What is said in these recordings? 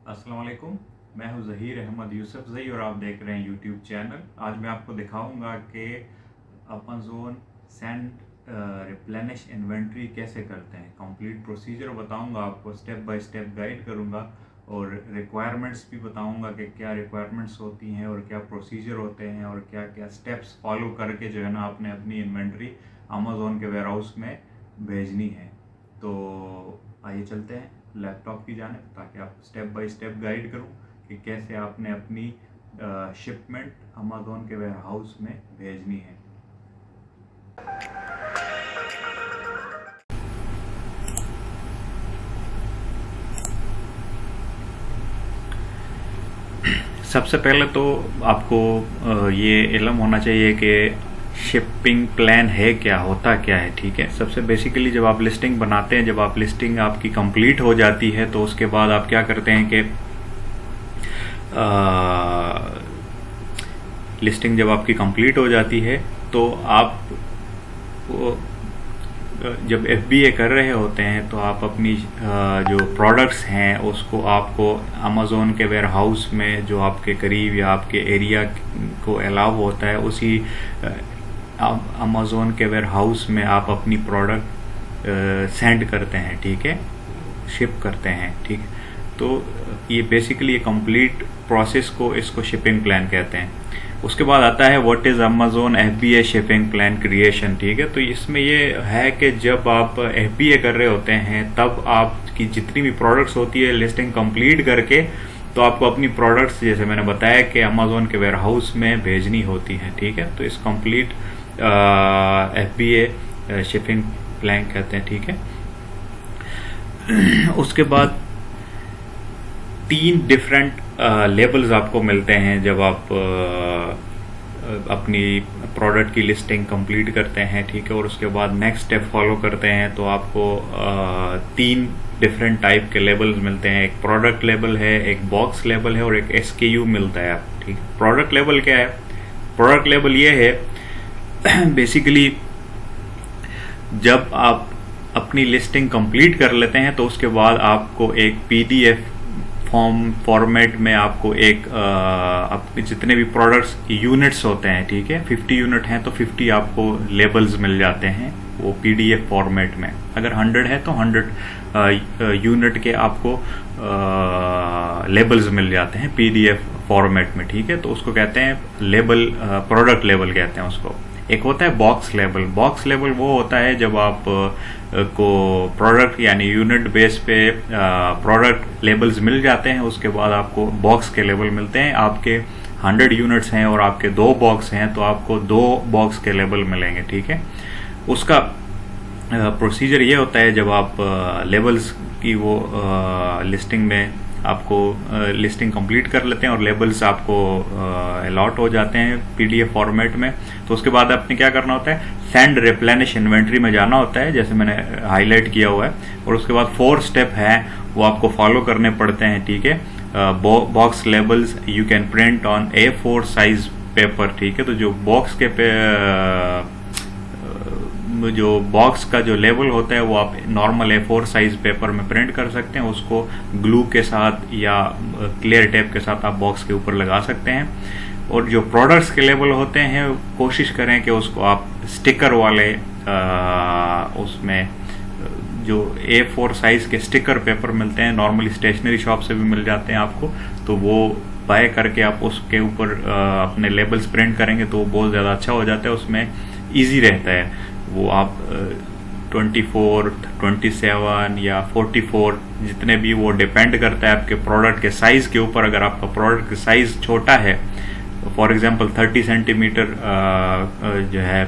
अस्सलाम वालेकुम। मैं हूं ज़हीर अहमद यूसुफ ज़ई और आप देख रहे हैं यूट्यूब चैनल। आज मैं आपको दिखाऊंगा कि अमेज़ोन सेंड रिप्लेनिश इन्वेंट्री कैसे करते हैं। कंप्लीट प्रोसीजर बताऊंगा आपको, स्टेप बाय स्टेप गाइड करूंगा और रिक्वायरमेंट्स भी बताऊंगा कि क्या रिक्वायरमेंट्स होती हैं और क्या प्रोसीजर होते हैं और क्या क्या स्टेप्स फॉलो करके जो है ना आपने अपनी इन्वेंट्री अमेज़ोन के वेयर हाउस में भेजनी है। तो आइए चलते हैं लैपटॉप की जानिब, ताकि आप स्टेप बाय स्टेप गाइड करूं कि कैसे आपने अपनी शिपमेंट अमेज़ोन के वेयर हाउस में भेजनी है। सबसे पहले तो आपको ये इल्म होना चाहिए कि शिपिंग प्लान है क्या, होता क्या है। ठीक है, सबसे बेसिकली जब आप लिस्टिंग बनाते हैं, जब आप लिस्टिंग आपकी कंप्लीट हो जाती है तो उसके बाद आप क्या करते हैं कि लिस्टिंग जब आपकी कंप्लीट हो जाती है तो आप जब FBA कर रहे होते हैं तो आप अपनी जो प्रोडक्ट्स हैं उसको आपको अमेज़ोन के वेयर हाउस में जो आपके करीब या आपके एरिया को अलाउ होता है उसी अमेज़ोन के वेयर हाउस में आप अपनी प्रोडक्ट सेंड करते हैं। ठीक है, शिप करते हैं। ठीक है, तो ये बेसिकली कंप्लीट प्रोसेस को इसको शिपिंग प्लान कहते हैं। उसके बाद आता है what is Amazon FBA shipping plan creation. ठीक है, तो इसमें ये है कि जब आप FBA कर रहे होते हैं तब आपकी जितनी भी प्रोडक्ट्स होती है लिस्टिंग कंप्लीट करके तो आपको अपनी प्रोडक्ट्स जैसे मैंने बताया कि अमेज़ोन के वेयर हाउस में भेजनी होती हैं। ठीक है, तो इस कंप्लीट FBA शिपिंग प्लान कहते हैं। ठीक है, उसके बाद 3 डिफरेंट लेबल्स आपको मिलते हैं जब आप अपनी प्रोडक्ट की लिस्टिंग कंप्लीट करते हैं। ठीक है, और उसके बाद नेक्स्ट स्टेप फॉलो करते हैं तो आपको 3 डिफरेंट टाइप के लेबल्स मिलते हैं। एक प्रोडक्ट लेबल है, एक बॉक्स लेबल है और एक SKU मिलता है आप। ठीक है, प्रोडक्ट लेबल क्या है? प्रोडक्ट लेबल ये है बेसिकली जब आप अपनी लिस्टिंग कंप्लीट कर लेते हैं तो उसके बाद आपको एक PDF फॉर्मेट में आपको एक आपके जितने भी प्रोडक्ट्स यूनिट्स होते हैं, ठीक है, 50 यूनिट हैं तो 50 आपको लेबल्स मिल जाते हैं वो PDF फॉर्मेट में। अगर 100 है तो 100 यूनिट के आपको लेबल्स मिल जाते हैं PDF फॉर्मेट में। ठीक है, तो उसको कहते हैं लेबल, प्रोडक्ट लेबल कहते हैं उसको। एक होता है बॉक्स लेबल। बॉक्स लेबल वो होता है जब आप को प्रोडक्ट यानी यूनिट बेस पे प्रोडक्ट लेबल्स मिल जाते हैं, उसके बाद आपको बॉक्स के लेबल मिलते हैं। आपके 100 यूनिट्स हैं और आपके 2 बॉक्स हैं तो आपको 2 बॉक्स के लेबल मिलेंगे। ठीक है, उसका प्रोसीजर ये होता है जब आप लेबल्स की वो लिस्टिंग में आपको लिस्टिंग कंप्लीट कर लेते हैं और लेबल्स आपको अलॉट हो जाते हैं PDF फॉर्मेट में, तो उसके बाद आपने क्या करना होता है, सेंड रिप्लेनिश इन्वेंट्री में जाना होता है जैसे मैंने हाईलाइट किया हुआ है। और उसके बाद 4 स्टेप हैं वो आपको फॉलो करने पड़ते हैं। ठीक है, box labels you can print on A4 size paper. ठीक है, तो जो बॉक्स के जो बॉक्स का जो लेबल होता है वो आप नॉर्मल A4 साइज पेपर में प्रिंट कर सकते हैं। उसको ग्लू के साथ या क्लियर टेप के साथ आप बॉक्स के ऊपर लगा सकते हैं। और जो प्रोडक्ट्स के लेबल होते हैं कोशिश करें कि उसको आप स्टिकर वाले उसमें जो A4 साइज के स्टिकर पेपर मिलते हैं, नॉर्मली स्टेशनरी शॉप से भी मिल जाते हैं आपको, तो वो बाय करके आप उसके ऊपर अपने लेबल्स प्रिंट करेंगे तो बहुत ज़्यादा अच्छा हो जाता है, उसमें ईजी रहता है। वो आप 24, 27 या 44 जितने भी, वो डिपेंड करता है आपके प्रोडक्ट के साइज के ऊपर। अगर आपका प्रोडक्ट का साइज छोटा है, फॉर एग्जांपल 30 सेंटीमीटर जो है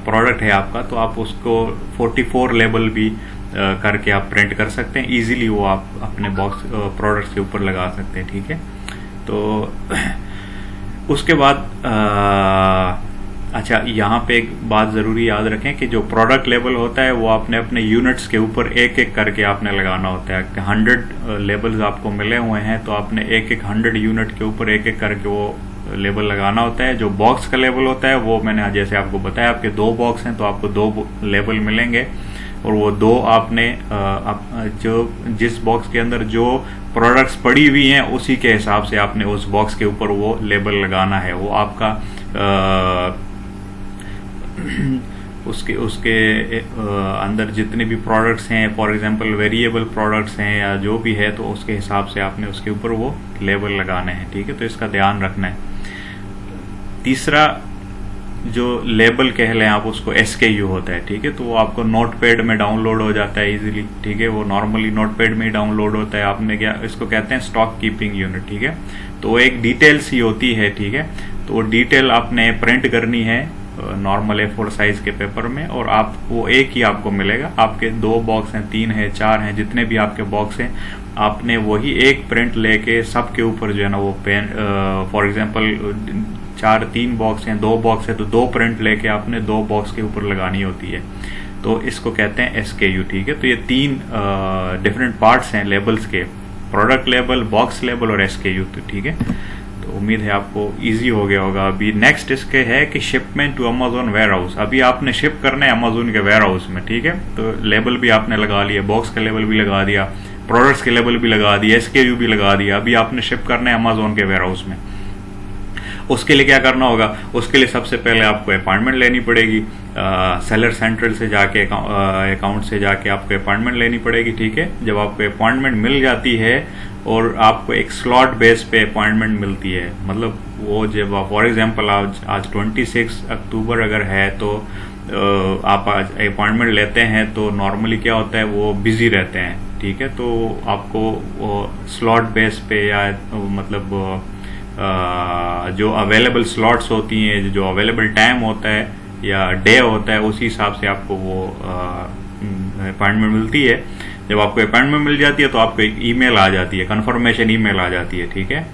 प्रोडक्ट है आपका, तो आप उसको 44 लेबल भी करके आप प्रिंट कर सकते हैं इजीली। वो आप अपने बॉक्स प्रोडक्ट्स के ऊपर लगा सकते हैं। ठीक है, तो उसके बाद अच्छा, यहाँ पे एक बात ज़रूरी याद रखें कि जो प्रोडक्ट लेबल होता है वो आपने अपने यूनिट्स के ऊपर एक एक करके आपने लगाना होता है। 100 लेबल्स आपको मिले हुए हैं तो आपने एक 100 यूनिट के ऊपर एक एक करके वो लेबल लगाना होता है। जो बॉक्स का लेबल होता है वो मैंने जैसे आपको बताया, आपके 2 बॉक्स हैं तो आपको 2 लेबल मिलेंगे। और वो दो आपने जो जिस बॉक्स के अंदर जो प्रोडक्ट्स पड़ी हुई हैं उसी के हिसाब से आपने उस बॉक्स के ऊपर वो लेबल लगाना है। वो आपका उसके उसके अंदर जितने भी प्रोडक्ट्स हैं, फॉर एग्जांपल वेरिएबल प्रोडक्ट्स हैं या जो भी है, तो उसके हिसाब से आपने उसके ऊपर वो लेबल लगाने हैं, ठीक है। तो इसका ध्यान रखना है। तीसरा जो लेबल कह लें आप उसको SKU होता है, ठीक है। तो वो आपको नोटपैड में डाउनलोड हो जाता है इजीली, ठीक है। वो नॉर्मली नोटपैड में ही डाउनलोड होता है। आपने क्या इसको कहते हैं स्टॉक कीपिंग यूनिट, ठीक है। तो वो एक डिटेल्स ही होती है, ठीक है। तो वो डिटेल आपने प्रिंट करनी है नॉर्मल A4 साइज के पेपर में, और आप वो एक ही आपको मिलेगा। आपके 2 बॉक्स हैं, 3 हैं, 4 हैं, जितने भी आपके बॉक्स हैं, आपने वही एक प्रिंट लेके सबके ऊपर जो है ना वो पेन, फॉर एग्जांपल 3 बॉक्स हैं, 2 बॉक्स है, तो 2 प्रिंट लेके आपने 2 बॉक्स के ऊपर लगानी होती है। तो इसको कहते हैं SKU, ठीक है। तो ये 3 डिफरेंट पार्ट्स हैं लेबल्स के, प्रोडक्ट लेबल, बॉक्स लेबल और SKU, तो ठीक है। तो उम्मीद है आपको इजी हो गया होगा। अभी नेक्स्ट इसके है कि shipment to Amazon warehouse. अभी आपने शिप करना है अमेजोन के वेयर हाउस में, ठीक है। तो लेबल भी आपने लगा लिया, बॉक्स का लेबल भी लगा दिया, प्रोडक्ट्स के लेबल भी लगा दिया, SKU भी लगा दिया। अभी आपने शिप करना है अमेजोन के वेयर हाउस में। उसके लिए क्या करना होगा? उसके लिए सबसे पहले आपको अपॉइंटमेंट लेनी पड़ेगी। सेलर सेंट्रल से जाके अकाउंट से जाके आपको अपॉइंटमेंट लेनी पड़ेगी, ठीक है। जब आपको अपॉइंटमेंट मिल जाती है और आपको एक स्लॉट बेस पे अपॉइंटमेंट मिलती है, मतलब वो जब फॉर एग्जांपल आज 26 अक्टूबर अगर है तो आप आज अपॉइंटमेंट लेते हैं, तो नॉर्मली क्या होता है वो बिजी रहते हैं, ठीक है। तो आपको वो स्लॉट बेस पे या मतलब जो अवेलेबल स्लॉट्स होती हैं, जो अवेलेबल टाइम होता है या डे होता है, उसी हिसाब से आपको वो अपॉइंटमेंट मिलती है। जब आपको अपॉइंटमेंट मिल जाती है तो आपको एक ईमेल आ जाती है, कंफर्मेशन ईमेल आ जाती है, ठीक है।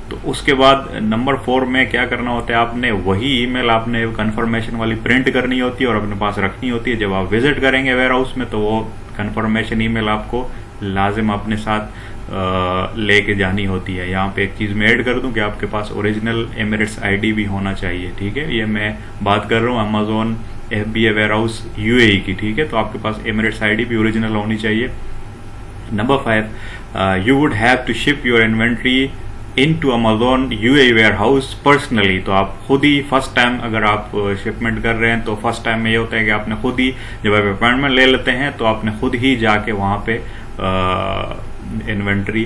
तो उसके बाद नंबर 4 में क्या करना होता है, आपने वही ईमेल आपने कंफर्मेशन वाली प्रिंट करनी होती है और अपने पास रखनी होती है। जब आप विजिट करेंगे वेयर हाउस में तो वो कंफर्मेशन ईमेल आपको लाजिम अपने साथ लेके जानी होती है। यहाँ पे एक चीज मैं ऐड कर दूं कि आपके पास ओरिजिनल एमिरेट्स ID भी होना चाहिए, ठीक है। ये मैं बात कर रहा हूँ Amazon FBA warehouse UAE की, ठीक है। तो आपके पास एमिरेट्स ID भी ओरिजिनल होनी चाहिए। Number 5, you would have to ship your inventory into Amazon UAE warehouse personally. तो आप खुद ही फर्स्ट टाइम अगर आप शिपमेंट कर रहे हैं तो फर्स्ट टाइम में ये होता है कि आपने खुद ही, जब आप अपॉइंटमेंट ले लेते हैं तो आपने खुद ही जाके वहाँ पे इन्वेंट्री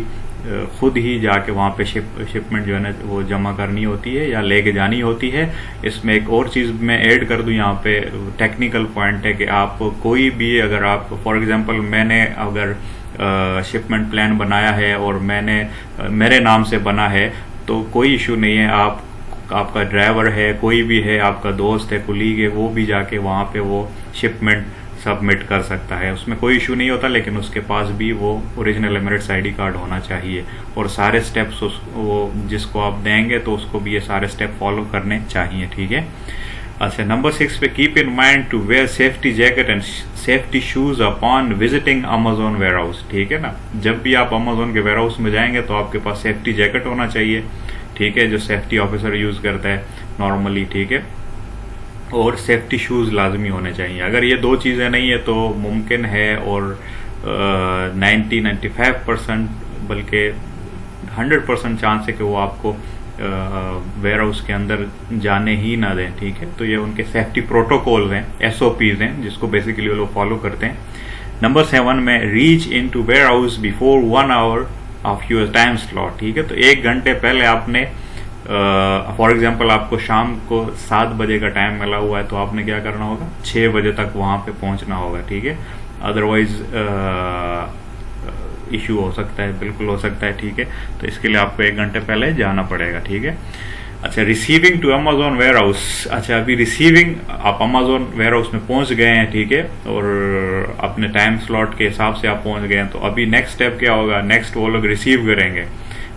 खुद ही जाके वहाँ पे शिपमेंट जो है ना वो जमा करनी होती है या लेके जानी होती है। इसमें एक और चीज़ मैं ऐड कर दूं, यहाँ पे टेक्निकल पॉइंट है कि आप कोई भी, अगर आप फॉर एग्जांपल मैंने अगर शिपमेंट प्लान बनाया है और मेरे नाम से बना है तो कोई इशू नहीं है। आपका ड्राइवर है, कोई भी है, आपका दोस्त है, कुलीग है, वो भी जाके वहाँ पे वो शिपमेंट सबमिट कर सकता है, उसमें कोई इशू नहीं होता। लेकिन उसके पास भी वो ओरिजिनल एमिरेट्स ID कार्ड होना चाहिए और सारे स्टेप्स वो जिसको आप देंगे तो उसको भी ये सारे स्टेप फॉलो करने चाहिए, ठीक है। अच्छा, नंबर 6 पे keep in mind to wear safety jacket and safety shoes upon visiting Amazon warehouse, ठीक है ना। जब भी आप अमेजोन के वेयर हाउस में जाएंगे तो आपके पास सेफ्टी जैकेट होना चाहिए, ठीक है, जो सेफ्टी ऑफिसर यूज करता है नॉर्मली, ठीक है। और सेफ्टी शूज लाजमी होने चाहिए। अगर ये 2 चीजें नहीं है तो मुमकिन है और 90-95% बल्कि 100% चांस है कि वो आपको वेयर हाउस के अंदर जाने ही ना दें, ठीक है। तो ये उनके सेफ्टी प्रोटोकॉल हैं, SOPs हैं, जिसको बेसिकली वो लोग फॉलो करते हैं। नंबर 7 में reach in to warehouse before 1 hour of your time slot, ठीक है। तो 1 घंटे पहले आपने फॉर एग्जाम्पल आपको शाम को 7 बजे का टाइम मिला हुआ है तो आपने क्या करना होगा, 6 बजे तक वहां पे पहुंचना होगा, ठीक है। अदरवाइज इशू हो सकता है, बिल्कुल हो सकता है, ठीक है। तो इसके लिए आपको 1 घंटे पहले जाना पड़ेगा, ठीक है। अच्छा, receiving to Amazon warehouse. अच्छा, अभी रिसीविंग, आप अमेजोन वेयर हाउस में पहुंच गए हैं, ठीक है, और अपने टाइम स्लॉट के हिसाब से आप पहुंच गए हैं। तो अभी नेक्स्ट स्टेप क्या होगा, नेक्स्ट वो लोग रिसीव करेंगे,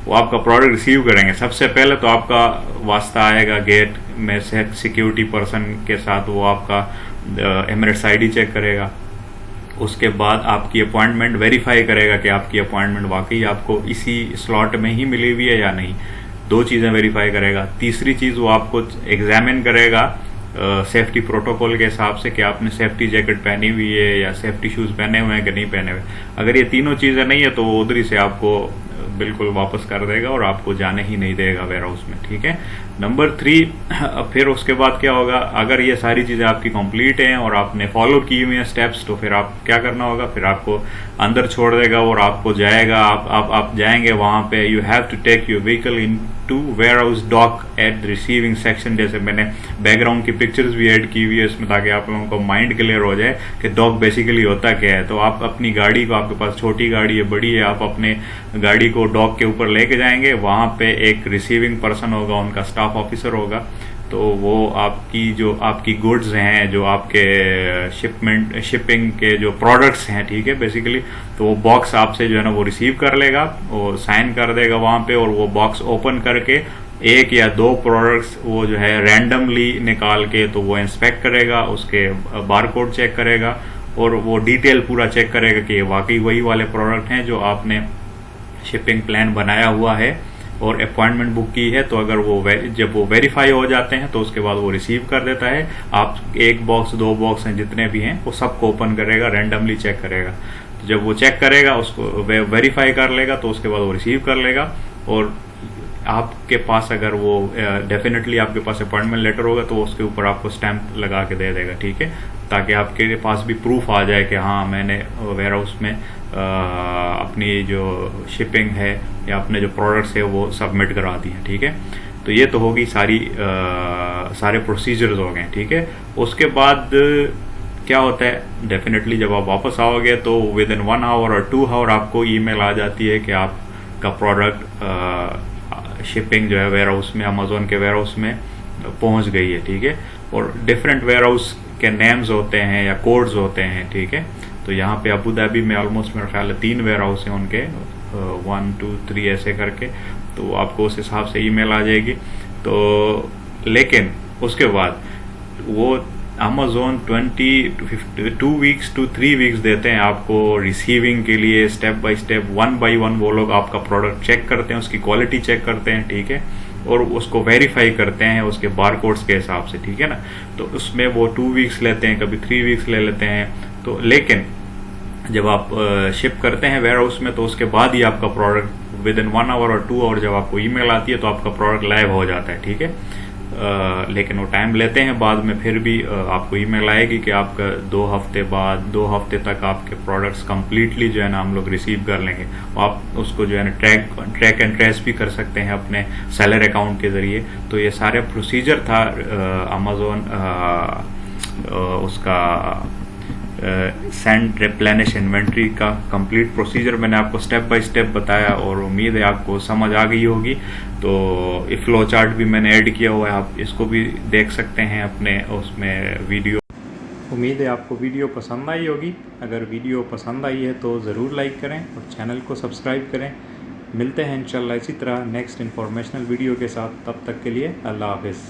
वो आपका प्रोडक्ट रिसीव करेंगे। सबसे पहले तो आपका वास्ता आएगा गेट में से सिक्योरिटी पर्सन के साथ, वो आपका एमिरेट्स ID चेक करेगा। उसके बाद आपकी अपॉइंटमेंट वेरीफाई करेगा कि आपकी अपॉइंटमेंट वाकई आपको इसी स्लॉट में ही मिली हुई है या नहीं। 2 चीजें वेरीफाई करेगा। तीसरी चीज वो आपको एग्जामिन करेगा सेफ्टी प्रोटोकॉल के हिसाब से कि आपने सेफ्टी जैकेट पहनी हुई है या सेफ्टी शूज़ पहने हुए हैं कि नहीं पहने हुए। अगर ये तीनों चीज़ें नहीं है तो वो उधर ही से आपको बिल्कुल वापस कर देगा और आपको जाने ही नहीं देगा वेयर हाउस में, ठीक है। नंबर 3, फिर उसके बाद क्या होगा, अगर ये सारी चीज़ें आपकी कंप्लीट हैं और आपने फॉलो की हुई हैं स्टेप्स, तो फिर आप क्या करना होगा, फिर आपको अंदर छोड़ देगा और आपको जाएगा, आप जाएंगे वहाँ पे। You have to take your vehicle in to warehouse dock at receiving section. जैसे मैंने बैकग्राउंड की पिक्चर्स भी ऐड की हुई है इसमें, ताकि आप लोगों को माइंड क्लियर हो जाए कि डॉक बेसिकली होता क्या है। तो आप अपनी गाड़ी को, आपके पास छोटी गाड़ी है, बड़ी है, आप अपने गाड़ी को डॉक के ऊपर लेके जाएंगे। वहाँ पे एक रिसीविंग पर्सन होगा, उनका स्टाफ ऑफिसर होगा, तो वो आपकी गुड्स हैं, जो आपके शिपिंग के जो प्रोडक्ट्स हैं, ठीक है, बेसिकली, तो वो बॉक्स आपसे जो है ना वो रिसीव कर लेगा, वो साइन कर देगा वहाँ पे, और वो बॉक्स ओपन करके 1 या 2 प्रोडक्ट्स वो जो है रैंडमली निकाल के तो वो इंस्पेक्ट करेगा, उसके बारकोड चेक करेगा और वो डिटेल पूरा चेक करेगा कि वाकई वही वाले प्रोडक्ट हैं जो आपने शिपिंग प्लान बनाया हुआ है और अपॉइंटमेंट बुक की है। तो अगर जब वो वेरीफाई हो जाते हैं तो उसके बाद वो रिसीव कर देता है। आप 1 बॉक्स 2 बॉक्स हैं जितने भी हैं वो सबको ओपन करेगा, रैंडमली चेक करेगा। तो जब वो चेक करेगा, उसको वेरीफाई कर लेगा, तो उसके बाद वो रिसीव कर लेगा। और आपके पास अगर वो डेफिनेटली आपके पास अपॉइंटमेंट लेटर होगा तो उसके ऊपर आपको स्टैंप लगा के दे देगा, ठीक है, ताकि आपके पास भी प्रूफ आ जाए कि हाँ मैंने वेयर हाउस में अपनी जो शिपिंग है या अपने जो प्रोडक्ट्स है वो सबमिट करा दी हैं, ठीक है। तो ये तो होगी सारे प्रोसीजर्स हो गए, ठीक है। उसके बाद क्या होता है, डेफिनेटली जब आप वापस आओगे तो विद इन 1 आवर और 2 आवर आपको ईमेल आ जाती है कि आपका प्रोडक्ट शिपिंग जो है वेयर हाउस में, अमेजोन के वेयर हाउस में पहुंच गई है, ठीक है। और डिफरेंट वेयर हाउस के नेम्स होते हैं या कोड्स होते हैं, ठीक है। तो यहाँ पे अबू धाबी में ऑलमोस्ट मेरा ख्याल है 3 वेयर हाउस हैं उनके, 1 2 3 ऐसे करके, तो आपको उस हिसाब से ईमेल आ जाएगी। तो लेकिन उसके बाद वो अमेजोन 2 वीक्स to 3 वीक्स देते हैं आपको रिसीविंग के लिए, स्टेप बाय स्टेप 1 by 1 वो लोग आपका प्रोडक्ट चेक करते हैं, उसकी क्वालिटी चेक करते हैं, ठीक है, और उसको वेरीफाई करते हैं उसके बारकोड्स के हिसाब से, ठीक है ना। तो उसमें वो 2 वीक्स लेते हैं, कभी 3 वीक्स ले लेते हैं। तो लेकिन जब आप शिप करते हैं वेयर हाउस में तो उसके बाद ही आपका प्रोडक्ट विद इन 1 आवर और 2 आवर जब आपको ईमेल आती है तो आपका प्रोडक्ट लाइव हो जाता है, ठीक है। लेकिन वो टाइम लेते हैं, बाद में फिर भी आपको ईमेल आएगी कि आपका 2 हफ्ते बाद, 2 हफ्ते तक आपके प्रोडक्ट्स कंप्लीटली जो है ना हम लोग रिसीव कर लेंगे। आप उसको जो है ना ट्रैक एंड ट्रेस भी कर सकते हैं अपने सेलर अकाउंट के जरिए। तो ये सारे प्रोसीजर था अमेजोन उसका सेंड रिप्लेनिश इन्वेंट्री का कंप्लीट प्रोसीजर मैंने आपको स्टेप बाय स्टेप बताया और उम्मीद है आपको समझ आ गई होगी। तो फ्लो चार्ट भी मैंने ऐड किया हुआ है, आप इसको भी देख सकते हैं अपने उसमें वीडियो। उम्मीद है आपको वीडियो पसंद आई होगी। अगर वीडियो पसंद आई है तो ज़रूर लाइक करें और चैनल को सब्सक्राइब करें। मिलते हैं इंशाल्लाह इसी तरह नेक्स्ट इन्फॉर्मेशनल वीडियो के साथ, तब तक के लिए अल्लाह हाफिज़।